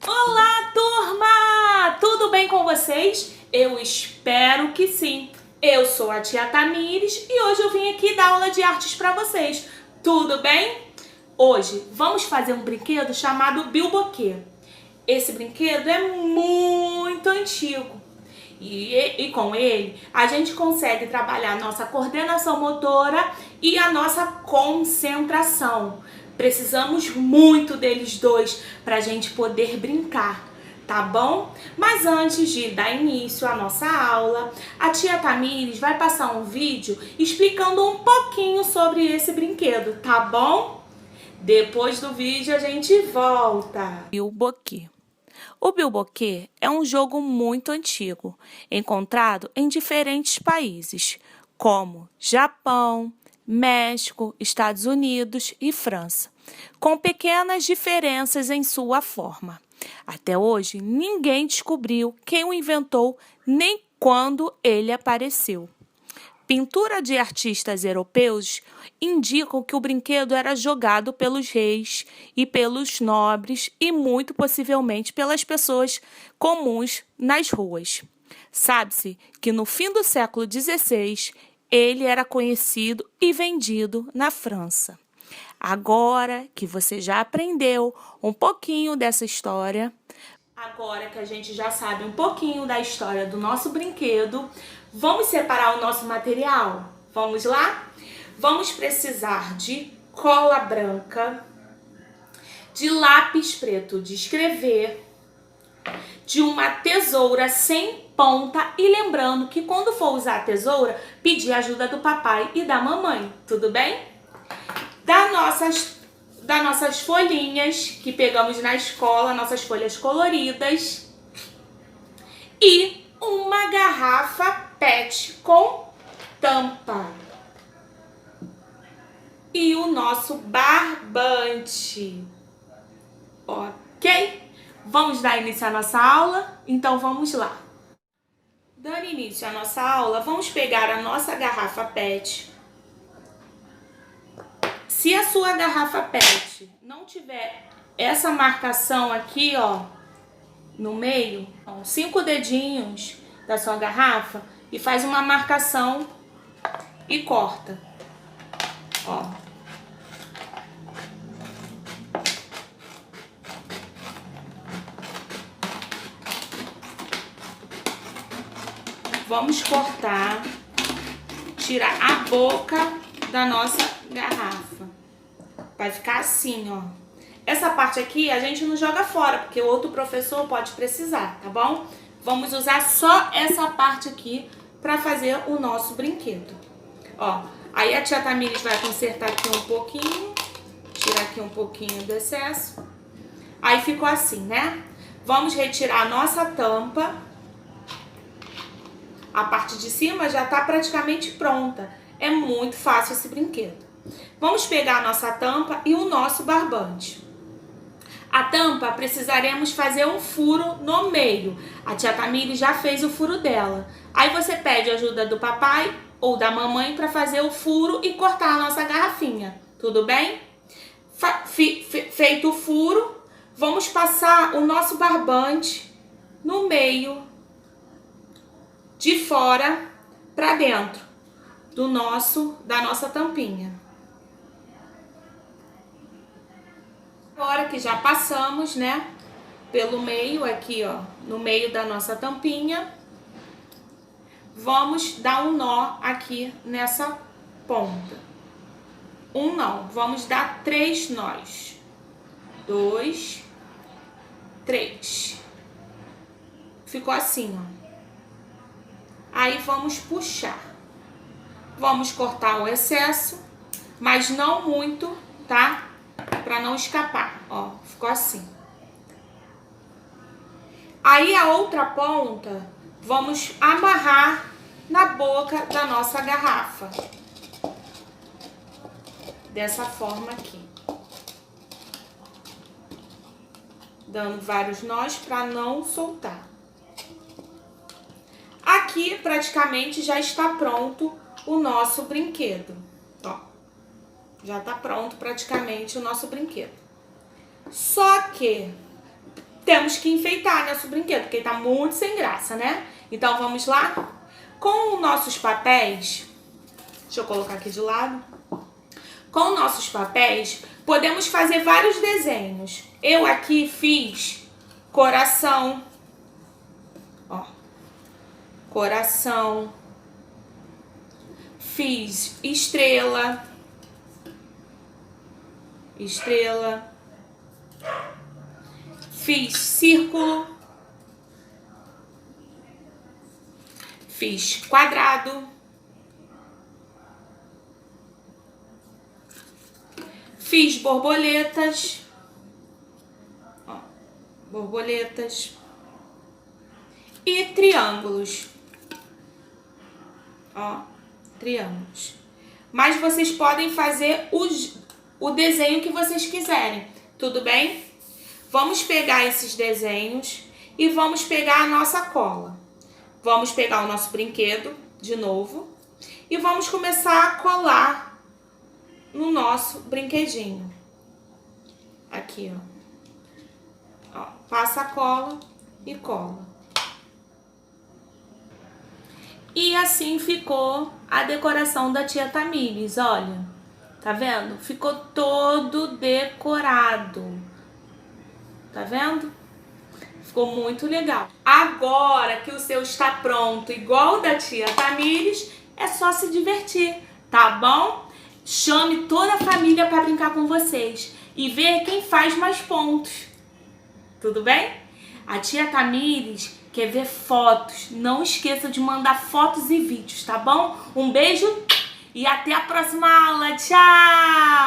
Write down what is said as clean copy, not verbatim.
Olá, turma! Tudo bem com vocês? Eu espero que sim. Eu sou a tia Tamires e hoje eu vim aqui dar aula de artes para vocês. Tudo bem? Hoje vamos fazer um brinquedo chamado Bilboquê. Esse brinquedo é muito antigo e com ele a gente consegue trabalhar nossa coordenação motora e a nossa concentração. Precisamos muito deles dois para a gente poder brincar, tá bom? Mas antes de dar início à nossa aula, a tia Tamires vai passar um vídeo explicando um pouquinho sobre esse brinquedo, tá bom? Depois do vídeo a gente volta. Bilboquê. O bilboquê é um jogo muito antigo, encontrado em diferentes países, como Japão, México, Estados Unidos e França, com pequenas diferenças em sua forma. Até hoje, ninguém descobriu quem o inventou nem quando ele apareceu. Pintura de artistas europeus indicam que o brinquedo era jogado pelos reis e pelos nobres e muito possivelmente pelas pessoas comuns nas ruas. Sabe-se que no fim do século XVI ele era conhecido e vendido na França. Agora que você já aprendeu um pouquinho dessa história, agora que a gente já sabe um pouquinho da história do nosso brinquedo, vamos separar o nosso material? Vamos lá? Vamos precisar de cola branca, de lápis preto de escrever, de uma tesoura sem ponta e lembrando que quando for usar a tesoura, pedir ajuda do papai e da mamãe, tudo bem? Das nossas folhinhas que pegamos na escola, nossas folhas coloridas e uma garrafa PET com tampa e o nosso barbante, ok? Vamos dar início à nossa aula? Então vamos lá. Dando início à nossa aula, vamos pegar a nossa garrafa PET. Se a sua garrafa PET não tiver essa marcação aqui, ó, no meio, ó, 5 dedinhos da sua garrafa e faz uma marcação e corta, ó. Vamos cortar, tirar a boca da nossa garrafa. Vai ficar assim, ó. Essa parte aqui a gente não joga fora, porque o outro professor pode precisar, tá bom? Vamos usar só essa parte aqui para fazer o nosso brinquedo. Ó, aí a tia Tamires vai consertar aqui um pouquinho, tirar aqui um pouquinho do excesso. Aí ficou assim, né? Vamos retirar a nossa tampa. A parte de cima já tá praticamente pronta. É muito fácil esse brinquedo. Vamos pegar a nossa tampa e o nosso barbante. A tampa precisaremos fazer um furo no meio. A tia Tamires já fez o furo dela. Aí você pede ajuda do papai ou da mamãe para fazer o furo e cortar a nossa garrafinha. Tudo bem? Feito o furo, vamos passar o nosso barbante no meio, de fora para dentro da nossa tampinha. Agora que já passamos, né, pelo meio aqui, ó, no meio da nossa tampinha, vamos dar um nó aqui nessa ponta. Um não, vamos dar 3 nós. 2, 3. Ficou assim, ó. Aí vamos puxar. Vamos cortar o excesso, mas não muito, tá? Para não escapar, ó, ficou assim. Aí a outra ponta, vamos amarrar na boca da nossa garrafa. Dessa forma aqui. Dando vários nós para não soltar. Aqui praticamente já está pronto o nosso brinquedo, ó. Já tá pronto praticamente o nosso brinquedo. Só que temos que enfeitar nosso brinquedo, porque tá muito sem graça, né? Então vamos lá? Com os nossos papéis, deixa eu colocar aqui de lado. Com nossos papéis, podemos fazer vários desenhos. Eu aqui fiz coração, ó, coração. Fiz estrela, estrela. Fiz círculo. Fiz quadrado. Fiz borboletas. Ó, borboletas. E triângulos. Ó, triângulos. Mas vocês podem fazer o desenho que vocês quiserem, tudo bem? Vamos pegar esses desenhos e vamos pegar a nossa cola. Vamos pegar o nosso brinquedo de novo e vamos começar a colar no nosso brinquedinho. Aqui, ó. Ó, passa a cola e cola. E assim ficou a decoração da tia Tamires, olha. Tá vendo? Ficou todo decorado. Tá vendo? Ficou muito legal. Agora que o seu está pronto, igual o da tia Tamires, é só se divertir, tá bom? Chame toda a família para brincar com vocês e ver quem faz mais pontos. Tudo bem? A tia Tamires quer ver fotos. Não esqueça de mandar fotos e vídeos, tá bom? Um beijo e até a próxima aula. Tchau!